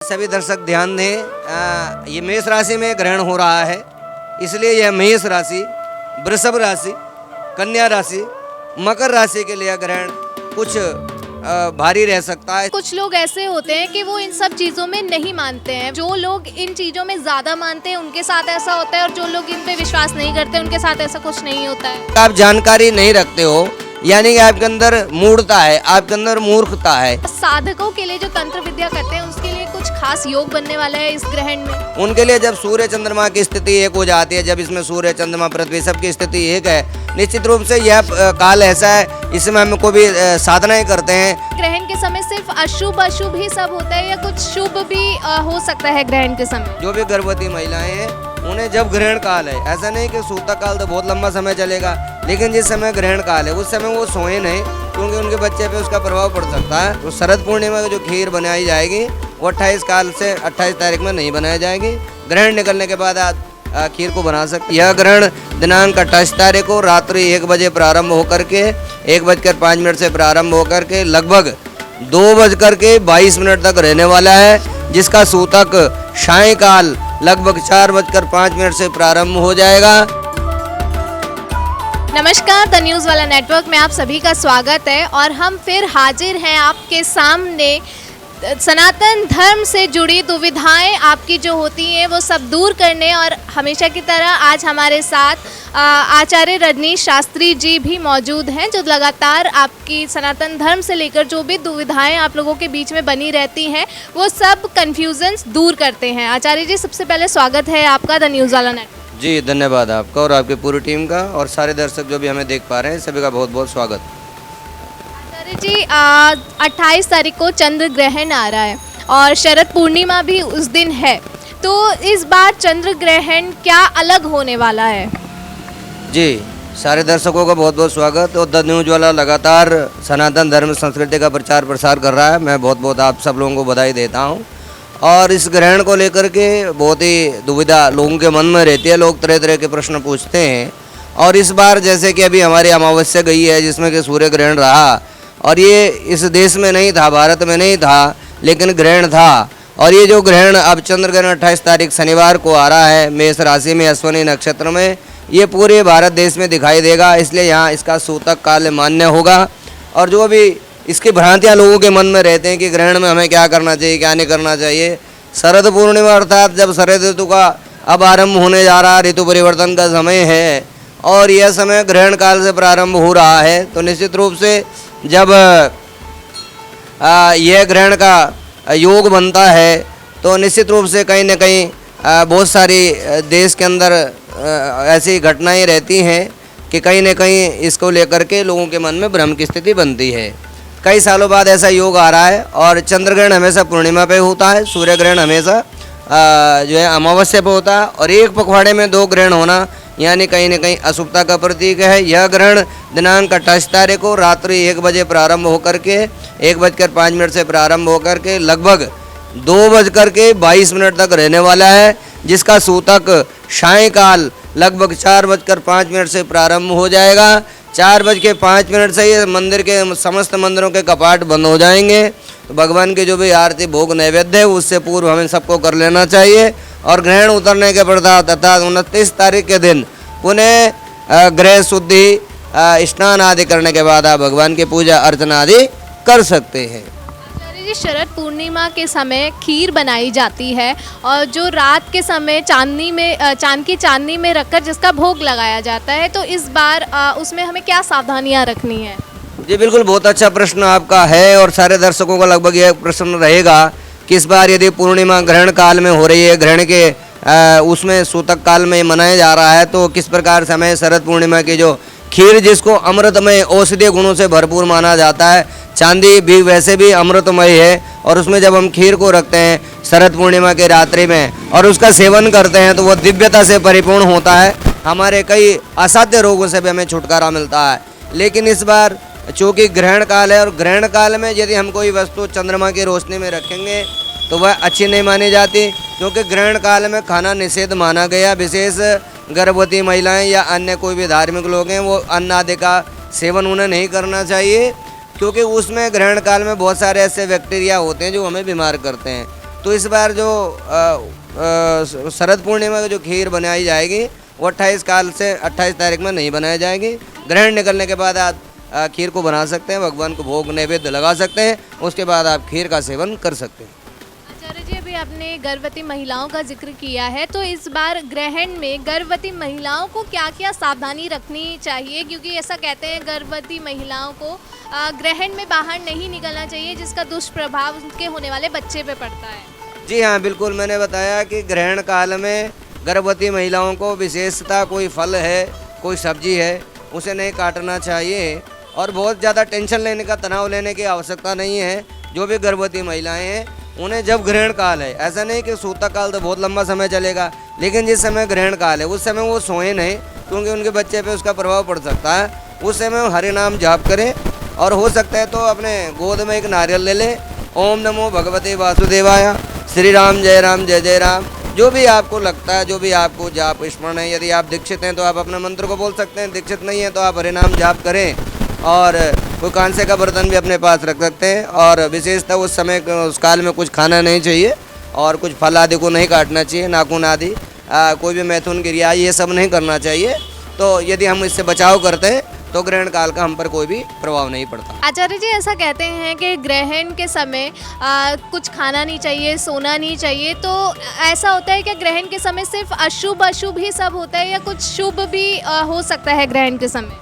सभी दर्शक ध्यान दें, ये मेष राशि में ग्रहण हो रहा है, इसलिए यह मेष राशि, वृषभ राशि, कन्या राशि, मकर राशि के लिए ग्रहण कुछ भारी रह सकता है। कुछ लोग ऐसे होते हैं कि वो इन सब चीज़ों में नहीं मानते हैं। जो लोग इन चीज़ों में ज़्यादा मानते हैं उनके साथ ऐसा होता है, और जो लोग इन पे विश्वास नहीं करते उनके साथ ऐसा कुछ नहीं होता है। आप जानकारी नहीं रखते हो, यानी कि आपके अंदर मूढ़ता है, आपके अंदर मूर्खता है। साधकों के लिए जो तंत्र विद्या करते हैं उसके लिए कुछ खास योग बनने वाला है इस ग्रहण में। उनके लिए जब सूर्य चंद्रमा की स्थिति एक हो जाती है, जब इसमें सूर्य चंद्रमा पृथ्वी सबकी स्थिति एक है, निश्चित रूप से यह काल ऐसा है, इसमें हम को भी साधनाएं करते हैं। ग्रहण के समय सिर्फ अशुभ अशुभ ही सब होता है या कुछ शुभ भी हो सकता है ग्रहण के समय? जो भी गर्भवती महिलाएं हैं उन्हें जब ग्रहण काल है, ऐसा नहीं कि सूतक काल तो बहुत लंबा समय चलेगा, लेकिन जिस समय ग्रहण काल है उस समय वो सोए नहीं, क्योंकि उनके बच्चे पे उसका प्रभाव पड़ सकता है। तो शरद पूर्णिमा की जो खीर बनाई जाएगी वो 28 काल से 28 तारीख में नहीं बनाई जाएगी। ग्रहण निकलने के बाद आप खीर को बना सकते। यह ग्रहण दिनांक 28 तारीख को रात्रि 1 बजे प्रारंभ होकर के 1:05 से प्रारंभ होकर के लगभग 2:22 तक रहने वाला है, जिसका सूतक सायंकाल लगभग 4:05 से प्रारंभ हो जाएगा। नमस्कार, द न्यूज़ वाला नेटवर्क में आप सभी का स्वागत है और हम फिर हाजिर हैं आपके सामने। सनातन धर्म से जुड़ी दुविधाएं आपकी जो होती हैं वो सब दूर करने, और हमेशा की तरह आज हमारे साथ आचार्य रजनीश शास्त्री जी भी मौजूद हैं, जो लगातार आपकी सनातन धर्म से लेकर जो भी दुविधाएं आप लोगों के बीच में बनी रहती हैं वो सब कन्फ्यूजन्स दूर करते हैं। आचार्य जी, सबसे पहले स्वागत है आपका द न्यूज़ वाला नेटवर्क। जी धन्यवाद आपका और आपकी पूरी टीम का, और सारे दर्शक जो भी हमें देख पा रहे हैं सभी का बहुत बहुत स्वागत। जी 28 तारीख को चंद्र ग्रहण आ रहा है और शरद पूर्णिमा भी उस दिन है, तो इस बार चंद्र ग्रहण क्या अलग होने वाला है? जी सारे दर्शकों का बहुत बहुत स्वागत। और द न्यूज़ वाला लगातार सनातन धर्म संस्कृति का प्रचार प्रसार कर रहा है, मैं बहुत बहुत आप सब लोगों को बधाई देता हूँ। और इस ग्रहण को लेकर के बहुत ही दुविधा लोगों के मन में रहती है, लोग तरह तरह के प्रश्न पूछते हैं। और इस बार जैसे कि अभी हमारी अमावस्या गई है जिसमें कि सूर्य ग्रहण रहा, और ये इस देश में नहीं था, भारत में नहीं था, लेकिन ग्रहण था। और ये जो ग्रहण अब चंद्र ग्रहण 28 तारीख शनिवार को आ रहा है मेष राशि में अश्विनी नक्षत्र में, ये पूरे भारत देश में दिखाई देगा, इसलिए यहाँ इसका सूतक काल मान्य होगा। और जो भी इसकी भ्रांतियाँ लोगों के मन में रहते हैं कि ग्रहण में हमें क्या करना चाहिए क्या नहीं करना चाहिए, शरद पूर्णिमा अर्थात जब शरद ऋतु का अब आरंभ होने जा रहा, ऋतु परिवर्तन का समय है और यह समय ग्रहण काल से प्रारंभ हो रहा है, तो निश्चित रूप से जब यह ग्रहण का योग बनता है तो निश्चित रूप से कहीं न कहीं बहुत सारी देश के अंदर ऐसी घटनाएं रहती हैं कि कहीं न कहीं इसको लेकर के लोगों के मन में भ्रम की स्थिति बनती है। कई सालों बाद ऐसा योग आ रहा है और चंद्र ग्रहण हमेशा पूर्णिमा पे होता है, सूर्य ग्रहण हमेशा जो है अमावस्या पे होता है, और एक पखवाड़े में 2 ग्रहण होना यानी कहीं न कहीं अशुभता का प्रतीक है। यह ग्रहण दिनांक 28 तारीख को रात्रि 1 बजे प्रारंभ होकर के 1:05 से प्रारंभ होकर के लगभग 2:22 तक रहने वाला है, जिसका सूतक सायंकाल लगभग 4:05 से प्रारंभ हो जाएगा। 4:05 से ये मंदिर के समस्त मंदिरों के कपाट बंद हो जाएंगे, तो भगवान की जो भी आरती भोग नैवेद्य है उससे पूर्व हमें सबको कर लेना चाहिए। और ग्रहण उतरने के पश्चात अर्थात 29 तारीख के दिन पुनः ग्रह शुद्धि स्नान आदि करने के बाद आप भगवान की पूजा अर्चना आदि कर सकते हैं। जी शरद पूर्णिमा के समय खीर बनाई जाती है और जो रात के समय चांद की चांदनी में रखकर जिसका भोग लगाया जाता है, तो इस बार उसमें हमें क्या सावधानियां रखनी है? जी बिल्कुल, बहुत अच्छा प्रश्न आपका है और सारे दर्शकों का लगभग यह प्रश्न रहेगा कि इस बार यदि पूर्णिमा ग्रहण काल में हो रही है, ग्रहण के उसमें सूतक काल में मनाया जा रहा है, तो किस प्रकार से हमें शरद पूर्णिमा की जो खीर जिसको अमृतमय औषधीय गुणों से भरपूर माना जाता है, चांदी भी वैसे भी अमृतमय है, और उसमें जब हम खीर को रखते हैं शरद पूर्णिमा की रात्रि में और उसका सेवन करते हैं तो वह दिव्यता से परिपूर्ण होता है, हमारे कई असाध्य रोगों से भी हमें छुटकारा मिलता है। लेकिन इस बार चूँकि ग्रहण काल है और ग्रहण काल में यदि हम कोई वस्तु चंद्रमा की रोशनी में रखेंगे तो वह अच्छी नहीं मानी जाती, क्योंकि ग्रहण काल में खाना निषेध माना गया। विशेष गर्भवती महिलाएं या अन्य कोई भी धार्मिक लोग हैं वो अन्न आदि का सेवन उन्हें नहीं करना चाहिए, क्योंकि उसमें ग्रहण काल में बहुत सारे ऐसे बैक्टीरिया होते हैं जो हमें बीमार करते हैं। तो इस बार जो शरद पूर्णिमा की जो खीर बनाई जाएगी वो 28 तारीख में नहीं बनाई जाएगी। ग्रहण निकलने के बाद आप खीर को बना सकते हैं, भगवान को भोग नैवेद्य लगा सकते हैं, उसके बाद आप खीर का सेवन कर सकते हैं। आचार्य जी, अभी आपने गर्भवती महिलाओं का जिक्र किया है, तो इस बार ग्रहण में गर्भवती महिलाओं को क्या क्या सावधानी रखनी चाहिए? क्योंकि ऐसा कहते हैं गर्भवती महिलाओं को ग्रहण में बाहर नहीं निकलना चाहिए, जिसका दुष्प्रभाव उनके होने वाले बच्चे पे पड़ता है। जी हाँ, बिल्कुल। मैंने बताया कि ग्रहण काल में गर्भवती महिलाओं को विशेषता कोई फल है, कोई सब्जी है, उसे नहीं काटना चाहिए और बहुत ज़्यादा टेंशन लेने का, तनाव लेने की आवश्यकता नहीं है। जो भी गर्भवती महिलाएं हैं उन्हें जब ग्रहण काल है, ऐसा नहीं कि सूतक काल तो बहुत लंबा समय चलेगा, लेकिन जिस समय ग्रहण काल है उस समय वो सोए नहीं, क्योंकि उनके बच्चे पे उसका प्रभाव पड़ सकता है। उस समय वो हरि नाम जाप करें और हो सकता है तो अपने गोद में एक नारियल ले लें। ओम नमो भगवते वासुदेवाय, श्री राम जय जय राम, जो भी आपको लगता है, जो भी आपको जाप स्मरण है। यदि आप दीक्षित हैं तो आप अपना मंत्र को बोल सकते हैं, दीक्षित नहीं है तो आप हरि नाम जाप करें और कोई कांसे का बर्तन भी अपने पास रख सकते हैं। और विशेषतः उस समय उस काल में कुछ खाना नहीं चाहिए और कुछ फल आदि को नहीं काटना चाहिए, नाखून आदि कोई भी मैथुन क्रिया ये सब नहीं करना चाहिए। तो यदि हम इससे बचाव करते हैं तो ग्रहण काल का हम पर कोई भी प्रभाव नहीं पड़ता। आचार्य जी, ऐसा कहते हैं कि ग्रहण के समय कुछ खाना नहीं चाहिए, सोना नहीं चाहिए, तो ऐसा होता है कि ग्रहण के समय सिर्फ अशुभ ही सब होता है या कुछ शुभ भी हो सकता है ग्रहण के समय?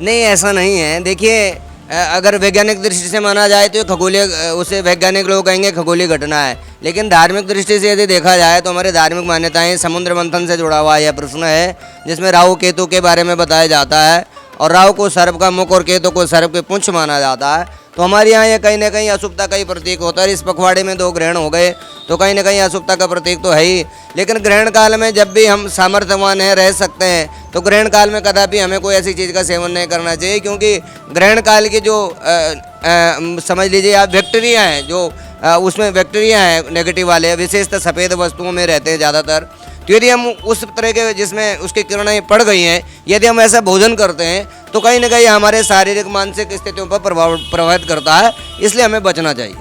नहीं, ऐसा नहीं है। देखिए, अगर वैज्ञानिक दृष्टि से माना जाए तो खगोलीय, उसे वैज्ञानिक लोग कहेंगे खगोलीय घटना है, लेकिन धार्मिक दृष्टि से यदि देखा जाए तो हमारे धार्मिक मान्यताएं समुद्र मंथन से जुड़ा हुआ यह प्रश्न है, जिसमें राहु केतु के बारे में बताया जाता है और राहु को सर्प का मुख और केतु को सर्प के पुंछ माना जाता है। तो हमारे यहाँ ये कहीं ना कहीं अशुभता का ही प्रतीक होता है। इस पखवाड़े में 2 ग्रहण हो गए तो कहीं ना कहीं अशुभता का प्रतीक तो है ही। लेकिन ग्रहण काल में जब भी हम सामर्थ्यवान हैं, रह सकते हैं, तो ग्रहण काल में कदापि हमें कोई ऐसी चीज़ का सेवन नहीं करना चाहिए, क्योंकि ग्रहण काल की जो समझ लीजिए आप बैक्टीरिया हैं, जो उसमें बैक्टीरिया हैं नेगेटिव वाले, विशेषतः सफ़ेद वस्तुओं में रहते हैं ज़्यादातर। तो यदि हम उस तरह के जिसमें उसकी किरणें पड़ गई हैं, यदि हम ऐसा भोजन करते हैं तो कहीं ना कहीं हमारे शारीरिक मानसिक स्थितियों पर प्रभावित करता है, इसलिए हमें बचना चाहिए।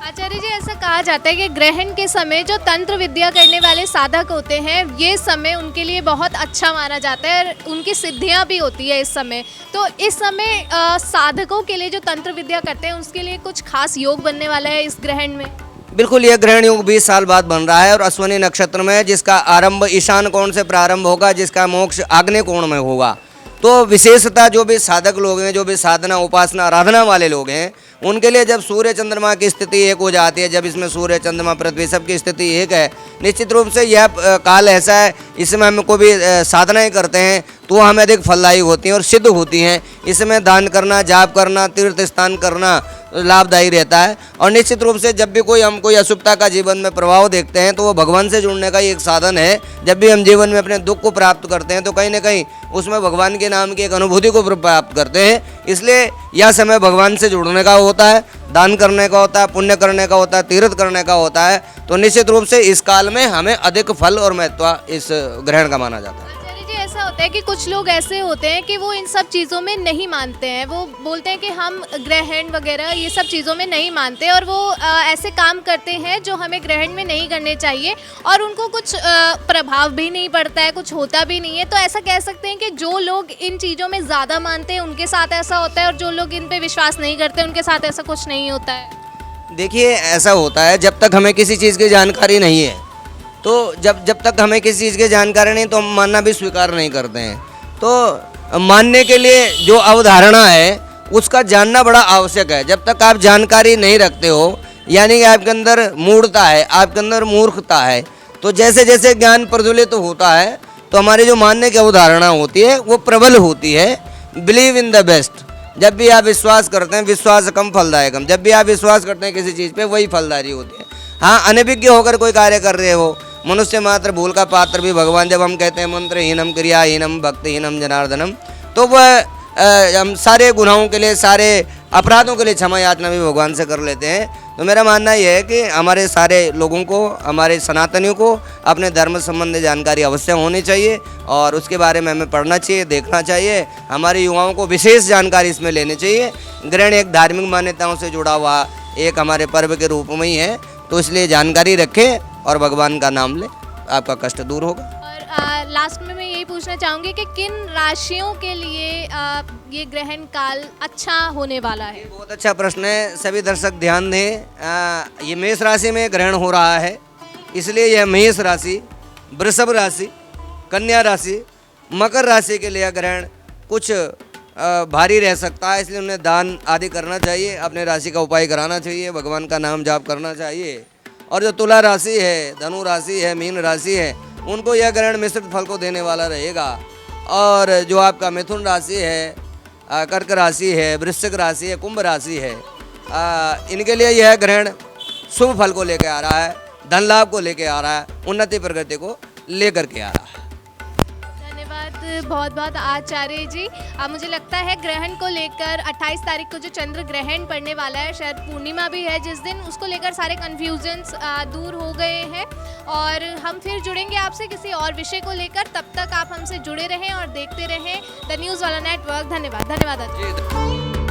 आचार्य जी, ऐसा कहा जाता है कि ग्रहण के समय जो तंत्र विद्या करने वाले साधक होते हैं, ये समय उनके लिए बहुत अच्छा माना जाता है और उनकी सिद्धियां भी होती है इस समय। तो इस समय साधकों के लिए जो तंत्र विद्या करते हैं उसके लिए कुछ खास योग बनने वाला है इस ग्रहण में? बिल्कुल, यह ग्रहण योग 20 साल बाद बन रहा है और अश्विनी नक्षत्र में, जिसका आरंभ ईशान कोण से प्रारंभ होगा, जिसका मोक्ष आग्नेय कोण में होगा। तो विशेषता जो भी साधक लोग हैं, जो भी साधना उपासना आराधना वाले लोग हैं, उनके लिए जब सूर्य चंद्रमा की स्थिति एक हो जाती है, जब इसमें सूर्य चंद्रमा पृथ्वी सबकी स्थिति एक है, निश्चित रूप से यह काल ऐसा है, इसमें हम कोई भी साधनाएं करते हैं तो हमें अधिक फलदायी होती हैं और सिद्ध होती हैं। इसमें दान करना, जाप करना, तीर्थ स्नान करना लाभदायी रहता है। और निश्चित रूप से जब भी हम कोई अशुभता का जीवन में प्रभाव देखते हैं तो वो भगवान से जुड़ने का ही एक साधन है। जब भी हम जीवन में अपने दुख को प्राप्त करते हैं तो कहीं ना कहीं उसमें भगवान के नाम की एक अनुभूति को प्राप्त करते हैं। इसलिए यह समय भगवान से जुड़ने का होता है, दान करने का होता है, पुण्य करने का होता है, तीर्थ करने का होता है। तो निश्चित रूप से इस काल में हमें अधिक फल और महत्व इस ग्रहण का माना जाता है। ऐसा होता है कि कुछ लोग ऐसे होते हैं कि वो इन सब चीज़ों में नहीं मानते हैं, वो बोलते हैं कि हम ग्रहण वगैरह ये सब चीज़ों में नहीं मानते और वो ऐसे काम करते हैं जो हमें ग्रहण में नहीं करने चाहिए और उनको कुछ प्रभाव भी नहीं पड़ता है, कुछ होता भी नहीं है। तो ऐसा कह सकते हैं कि जो लोग इन चीज़ों में ज़्यादा मानते हैं उनके साथ ऐसा होता है और जो लोग इन पे विश्वास नहीं करते उनके साथ ऐसा कुछ नहीं होता है। देखिए, ऐसा होता है जब तक हमें किसी चीज़ की जानकारी नहीं है, तो जब तक हमें किसी चीज़ की जानकारी नहीं तो हम मानना भी स्वीकार नहीं करते हैं। तो मानने के लिए जो अवधारणा है उसका जानना बड़ा आवश्यक है। जब तक आप जानकारी नहीं रखते हो, यानी कि आपके अंदर मूढ़ता है, आपके अंदर मूर्खता है, तो जैसे जैसे ज्ञान प्रज्वलित होता है तो हमारी जो मानने की अवधारणा होती है वो प्रबल होती है। Believe in the best. जब भी आप विश्वास करते हैं, विश्वास कम फलदायकम, जब भी आप विश्वास करते हैं किसी चीज़ पे वही फलदायी होती है। हाँ, अनभिज्ञ होकर कोई कार्य कर रहे हो, मनुष्य मात्र भूल का पात्र भी भगवान। जब हम कहते हैं मंत्रहीनम क्रियाहीनम भक्तिहीनम जनार्दनम, तो वह हम सारे गुनाहों के लिए, सारे अपराधों के लिए क्षमा याचना भी भगवान से कर लेते हैं। तो मेरा मानना यह है कि हमारे सारे लोगों को, हमारे सनातनियों को अपने धर्म संबंधी जानकारी अवश्य होनी चाहिए और उसके बारे में हमें पढ़ना चाहिए, देखना चाहिए। हमारे युवाओं को विशेष जानकारी इसमें लेनी चाहिए। ग्रहण एक धार्मिक मान्यताओं से जुड़ा हुआ एक हमारे पर्व के रूप में ही है, तो इसलिए जानकारी रखें और भगवान का नाम लें, आपका कष्ट दूर होगा। और लास्ट में मैं यही पूछना चाहूँगी कि किन राशियों के लिए ये ग्रहण काल अच्छा होने वाला है? ये बहुत अच्छा प्रश्न है, सभी दर्शक ध्यान दें। ये मेष राशि में ग्रहण हो रहा है, इसलिए यह मेष राशि, वृषभ राशि, कन्या राशि, मकर राशि के लिए ग्रहण कुछ भारी रह सकता है, इसलिए उन्हें दान आदि करना चाहिए, अपने राशि का उपाय कराना चाहिए, भगवान का नाम जाप करना चाहिए। और जो तुला राशि है, धनु राशि है, मीन राशि है, उनको यह ग्रहण मिश्रित फल को देने वाला रहेगा। और जो आपका मिथुन राशि है, कर्क राशि है, वृश्चिक राशि है, कुंभ राशि है, इनके लिए यह ग्रहण शुभ फल को लेकर आ रहा है, धन लाभ को लेकर आ रहा है, उन्नति प्रगति को लेकर के आ रहा है। धन्यवाद बहुत बहुत आचार्य जी। मुझे लगता है ग्रहण को लेकर 28 तारीख को जो चंद्र ग्रहण पड़ने वाला है, शायद पूर्णिमा भी है जिस दिन, उसको लेकर सारे कन्फ्यूजन्स दूर हो गए हैं। और हम फिर जुड़ेंगे आपसे किसी और विषय को लेकर, तब तक आप हमसे जुड़े रहें और देखते रहें द न्यूज़ वाला नेटवर्क। धन्यवाद। धन्यवाद आचार्य।